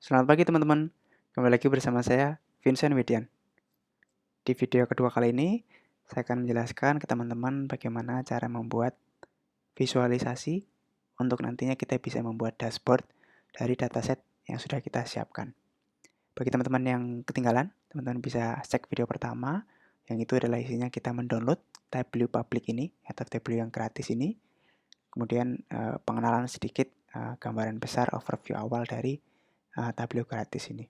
Selamat pagi teman-teman, kembali lagi bersama saya, Vincent Widian. Di video kedua kali ini, saya akan menjelaskan ke teman-teman bagaimana cara membuat visualisasi untuk nantinya kita bisa membuat dashboard dari dataset yang sudah kita siapkan. Bagi teman-teman yang ketinggalan, teman-teman bisa cek video pertama, yang itu adalah isinya kita mendownload Tableau Public ini, atau Tableau yang gratis ini, kemudian pengenalan sedikit, gambaran besar overview awal dari Tableau gratis ini.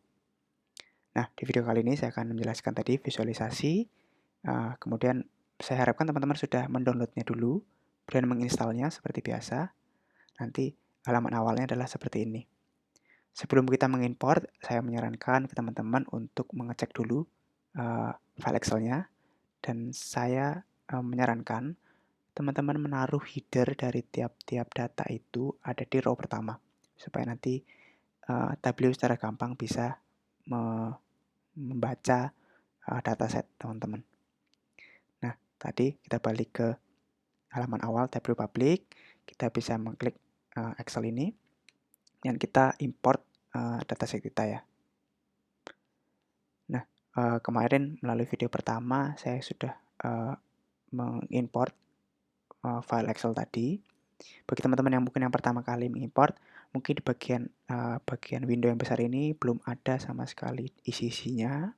Nah, di video kali ini saya akan menjelaskan tadi visualisasi, kemudian saya harapkan teman-teman sudah mendownloadnya dulu, kemudian menginstalnya seperti biasa. Nanti halaman awalnya adalah seperti ini. Sebelum kita mengimport, saya menyarankan ke teman-teman untuk mengecek dulu file Excel-nya, dan saya menyarankan teman-teman menaruh header dari tiap-tiap data itu ada di row pertama, supaya nanti Tableau secara gampang bisa membaca dataset teman-teman. Nah, tadi kita balik ke halaman awal Tableau Public, kita bisa mengklik Excel ini, dan kita import dataset kita ya. Nah, kemarin melalui video pertama saya sudah mengimport file Excel tadi. Bagi teman-teman yang mungkin yang pertama kali mengimport, mungkin di bagian window yang besar ini belum ada sama sekali isi-isinya.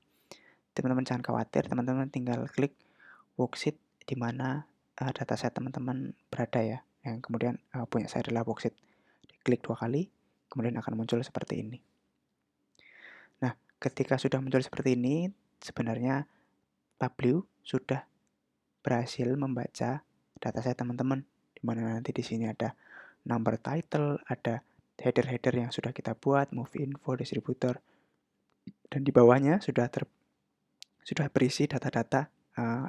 Teman-teman jangan khawatir, teman-teman tinggal klik worksheet di mana dataset teman-teman berada ya. Yang kemudian punya saya adalah worksheet. Klik 2 kali, kemudian akan muncul seperti ini. Nah, ketika sudah muncul seperti ini, sebenarnya Tableau sudah berhasil membaca dataset teman-teman. Di mana nanti di sini ada number title, ada header-header yang sudah kita buat, move info, distributor, dan di bawahnya sudah berisi data-data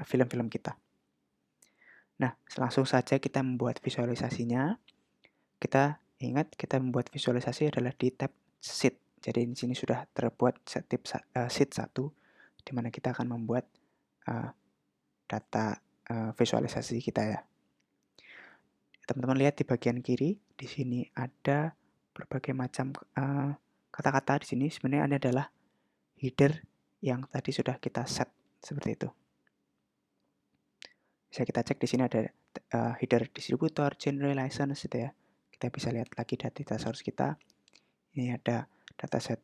film-film kita. Nah, langsung saja kita membuat visualisasinya. Kita ingat kita membuat visualisasi adalah di tab Sheet. Jadi di sini sudah terbuat sheet 1 di mana kita akan membuat data visualisasi kita ya. Teman-teman lihat di bagian kiri, di sini ada berbagai macam kata-kata. Di sini sebenarnya adalah header yang tadi sudah kita set seperti itu. Bisa kita cek di sini ada header distributor, genre, license gitu ya. Kita bisa lihat lagi data source kita. Ini ada dataset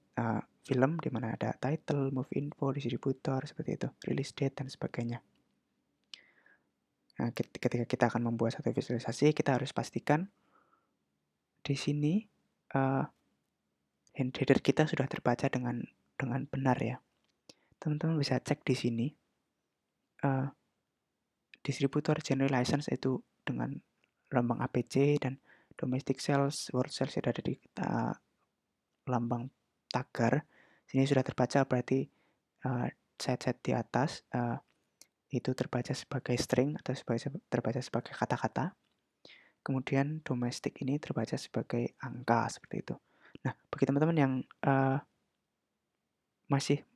film di mana ada title, move info, distributor seperti itu, release date dan sebagainya. Nah, ketika kita akan membuat satu visualisasi, kita harus pastikan di sini header kita sudah terbaca dengan benar ya. Teman-teman bisa cek di sini distributor genre license itu dengan lambang APC, dan domestic sales, world sales ada di lambang tagar. Sini sudah terbaca, berarti set di atas itu terbaca sebagai string atau terbaca sebagai kata-kata. Kemudian domestic ini terbaca sebagai angka seperti itu. Nah, bagi teman-teman yang masih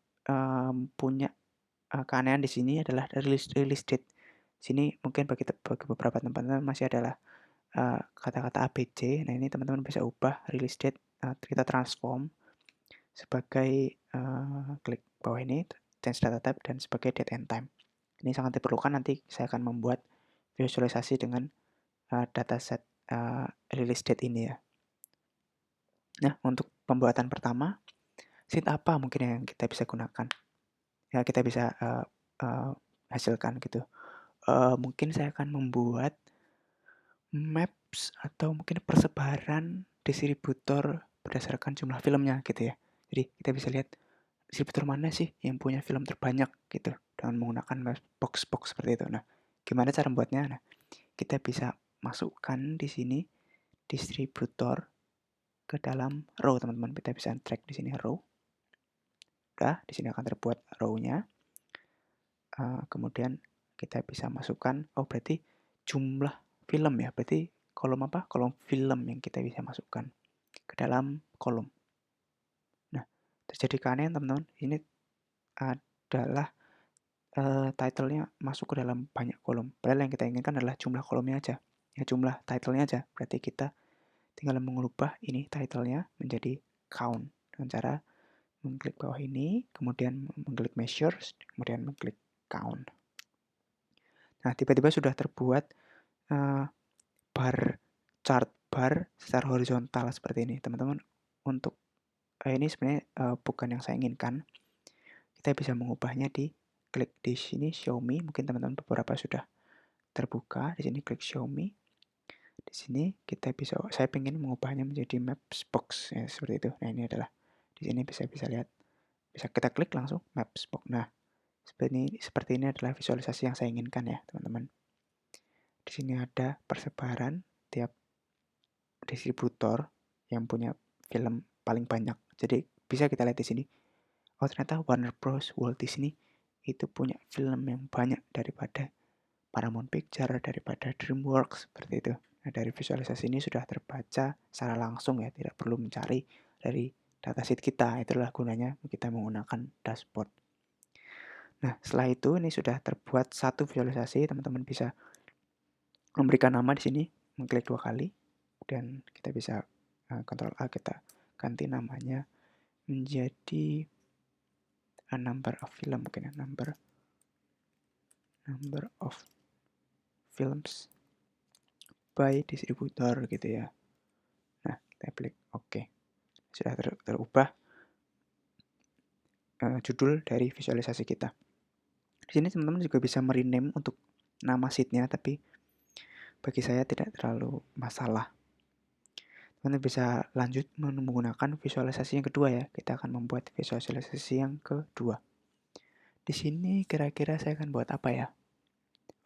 punya keanehan di sini adalah release date. Sini mungkin bagi beberapa teman-teman masih adalah kata-kata ABC. Nah, ini teman-teman bisa ubah release date, kita transform sebagai klik bawah ini, change data type, dan sebagai date and time. Ini sangat diperlukan, nanti saya akan membuat visualisasi dengan dataset release date ini ya. Nah, untuk pembuatan pertama, sheet apa mungkin yang kita bisa gunakan? Ya, kita bisa hasilkan gitu. Mungkin saya akan membuat maps atau mungkin persebaran distributor berdasarkan jumlah filmnya gitu ya. Jadi kita bisa lihat distributor mana sih yang punya film terbanyak gitu dengan menggunakan box-box seperti itu. Nah, gimana cara membuatnya? Nah, kita bisa masukkan di sini distributor ke dalam row, teman-teman. Kita bisa drag di sini row. Udah, di sini akan terbuat row-nya. Kemudian kita bisa masukkan, oh berarti jumlah film ya, berarti kolom apa? Kolom film yang kita bisa masukkan ke dalam kolom. Nah, terjadi keanehan teman-teman, ini adalah title-nya masuk ke dalam banyak kolom. Padahal yang kita inginkan adalah jumlah kolomnya aja, ya jumlah title-nya aja. Berarti kita tinggal mengubah ini title-nya menjadi count dengan cara mengklik bawah ini, kemudian mengklik measures, kemudian mengklik count. Nah, tiba-tiba sudah terbuat bar chart bar secara horizontal seperti ini, teman-teman. Untuk ini sebenarnya bukan yang saya inginkan. Kita bisa mengubahnya di klik di sini show me, mungkin teman-teman beberapa sudah terbuka. Di sini klik show me. Di sini kita bisa, saya ingin mengubahnya menjadi maps box ya, seperti itu. Nah, ini adalah di sini bisa lihat, bisa kita klik langsung maps box. Nah, seperti ini adalah visualisasi yang saya inginkan ya, teman-teman. Di sini ada persebaran tiap distributor yang punya film paling banyak. Jadi bisa kita lihat di sini. Oh, ternyata Warner Bros. Walt Disney itu punya film yang banyak daripada Paramount Picture, daripada DreamWorks, seperti itu. Nah, dari visualisasi ini sudah terbaca secara langsung ya, tidak perlu mencari dari datasheet kita. Itulah gunanya kita menggunakan dashboard. Nah, setelah itu ini sudah terbuat satu visualisasi, teman-teman bisa memberikan nama di sini, mengklik 2 kali, dan kita bisa Ctrl A, kita ganti namanya menjadi number of film, mungkin ya, number of films by distributor gitu ya. Nah, kita klik OK. Sudah terubah judul dari visualisasi kita. Di sini teman-teman juga bisa merename untuk nama sheet-nya, tapi bagi saya tidak terlalu masalah. Teman-teman bisa lanjut menggunakan visualisasi yang kedua ya. Kita akan membuat visualisasi yang kedua. Di sini kira-kira saya akan buat apa ya?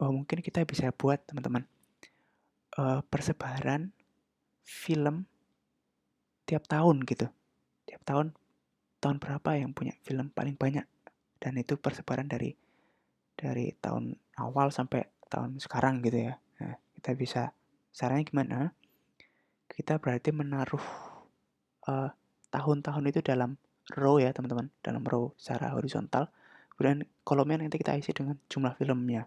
Oh, mungkin kita bisa buat teman-teman persebaran film tiap tahun gitu. Tiap tahun berapa yang punya film paling banyak, dan itu persebaran dari tahun awal sampai tahun sekarang gitu ya. Nah, kita bisa, caranya gimana? Kita berarti menaruh tahun-tahun itu dalam row ya teman-teman, dalam row secara horizontal. Kemudian kolomnya nanti kita isi dengan jumlah filmnya.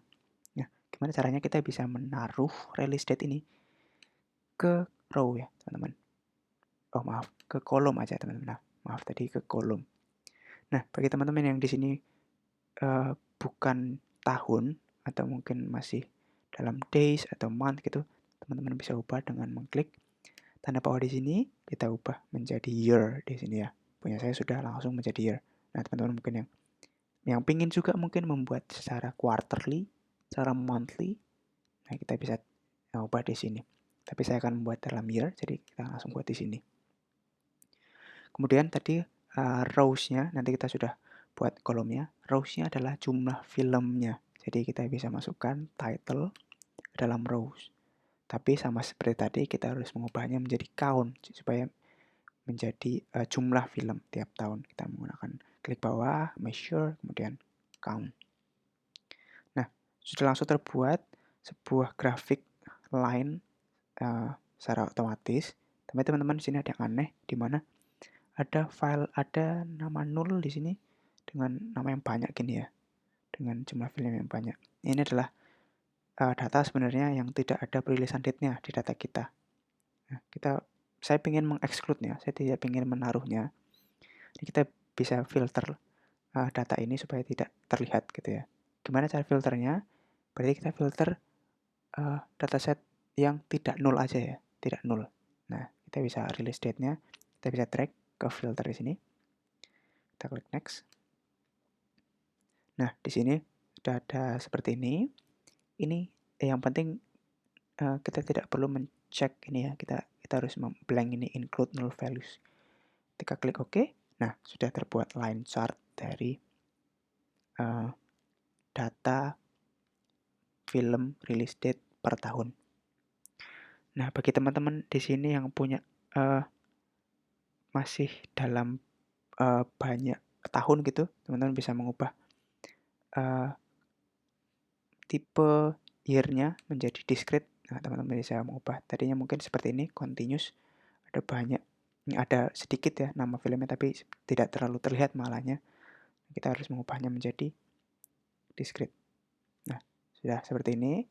Nah, gimana caranya kita bisa menaruh release date ini ke row ya teman-teman. Oh maaf, ke kolom aja teman-teman. Nah, maaf tadi ke kolom. Nah, bagi teman-teman yang di sini bukan tahun atau mungkin masih dalam days atau month gitu, teman-teman bisa ubah dengan mengklik tanda bawah di sini, kita ubah menjadi year di sini ya. Punya saya sudah langsung menjadi year. Nah, teman-teman mungkin yang pingin juga mungkin membuat secara quarterly, secara monthly, nah kita bisa ubah di sini. Tapi saya akan membuat dalam year, jadi kita langsung buat di sini. Kemudian tadi rows-nya, nanti kita sudah buat kolomnya. Rows-nya adalah jumlah filmnya. Jadi kita bisa masukkan title dalam rows. Tapi sama seperti tadi, kita harus mengubahnya menjadi count, supaya menjadi jumlah film tiap tahun. Kita menggunakan klik bawah, measure, kemudian count. Nah, sudah langsung terbuat sebuah grafik line secara otomatis. Tapi teman-teman di sini ada yang aneh, di mana ada file, ada nama null di sini dengan nama yang banyak gini ya, dengan jumlah film yang banyak. Ini adalah data sebenarnya yang tidak ada perilisan date-nya di data kita. Nah, saya ingin mengexclude-nya, saya tidak ingin menaruhnya. Jadi kita bisa filter data ini supaya tidak terlihat gitu ya. Gimana cara filternya? Berarti kita filter dataset yang tidak nol aja ya, tidak nol. Nah, kita bisa release date-nya, kita bisa drag ke filter di sini. Kita klik next. Nah, di sini sudah ada seperti ini. Ini yang penting kita tidak perlu mencek ini ya. Kita harus blank ini, include null values. Ketika klik OK, nah sudah terbuat line chart dari data film release date per tahun. Nah, bagi teman-teman di sini yang punya masih dalam banyak tahun gitu, teman-teman bisa mengubah tipe year-nya menjadi discrete. Nah, teman-teman bisa mengubah. Tadinya mungkin seperti ini, continuous, ada banyak, ada sedikit ya nama filmnya, tapi tidak terlalu terlihat malahnya. Kita harus mengubahnya menjadi discrete. Nah, sudah seperti ini.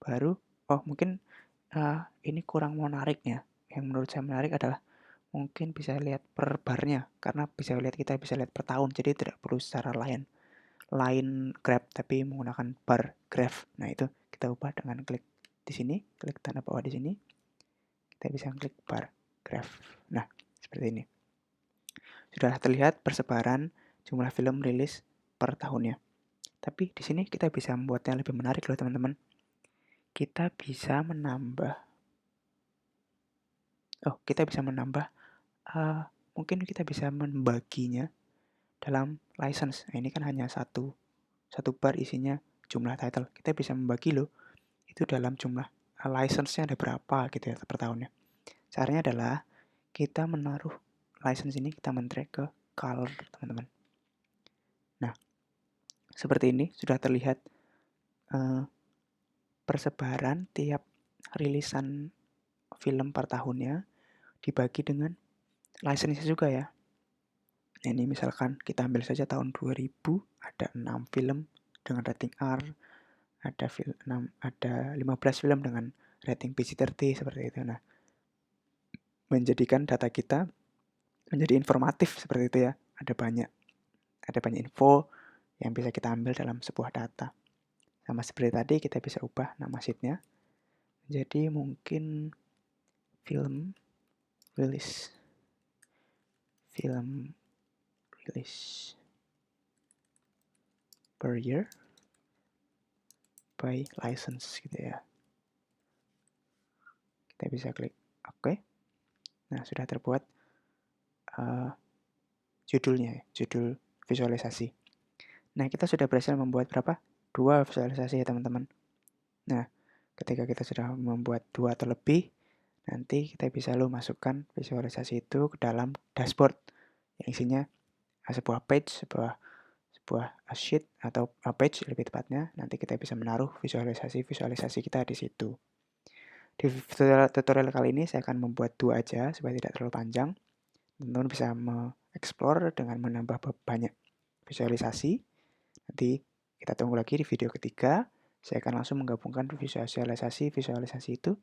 Baru, oh mungkin ini kurang menariknya. Yang menurut saya menarik adalah mungkin bisa lihat per barnya, karena kita bisa lihat per tahun, jadi tidak perlu secara line graph, tapi menggunakan bar graph. Nah, itu kita ubah dengan klik di sini, klik tanda bawah di sini, kita bisa klik bar graph. Nah, seperti ini. Sudah terlihat persebaran jumlah film rilis per tahunnya. Tapi di sini kita bisa membuatnya lebih menarik loh teman-teman. Kita bisa menambah, uh, mungkin kita bisa membaginya dalam license. Nah, ini kan hanya satu bar isinya jumlah title. Kita bisa membagi loh, itu dalam jumlah license-nya ada berapa gitu ya per tahunnya. Caranya adalah kita menaruh license ini, kita men-drag ke color teman-teman. Nah, seperti ini sudah terlihat persebaran tiap rilisan film per tahunnya dibagi dengan license juga ya. Nah, ini misalkan kita ambil saja tahun 2000, ada 6 film dengan rating R, ada 15 film dengan rating PG-13 seperti itu. Nah, menjadikan data kita menjadi informatif seperti itu ya. Ada banyak info yang bisa kita ambil dalam sebuah data. Sama seperti tadi, kita bisa ubah nama sheet-nya. Jadi mungkin film release per year by license gitu ya. Kita bisa klik oke. Nah, sudah terbuat judulnya, judul visualisasi. Nah, kita sudah berhasil membuat berapa? 2 visualisasi ya teman-teman. Nah, ketika kita sudah membuat 2 atau lebih, nanti kita bisa masukkan visualisasi itu ke dalam dashboard yang isinya sebuah page, sebuah sheet atau page lebih tepatnya. Nanti kita bisa menaruh visualisasi kita di situ. Di tutorial kali ini saya akan membuat 2 aja supaya tidak terlalu panjang. Teman-teman bisa mengeksplor dengan menambah banyak visualisasi. Nanti kita tunggu lagi di video ketiga. Saya akan langsung menggabungkan visualisasi itu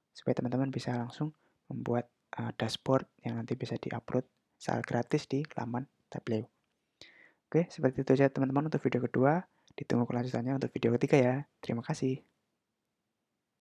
supaya teman-teman bisa langsung membuat dashboard yang nanti bisa diupload secara gratis di laman Tableau. Oke, seperti itu saja teman-teman untuk video kedua. Ditunggu kelanjutannya untuk video ketiga ya. Terima kasih.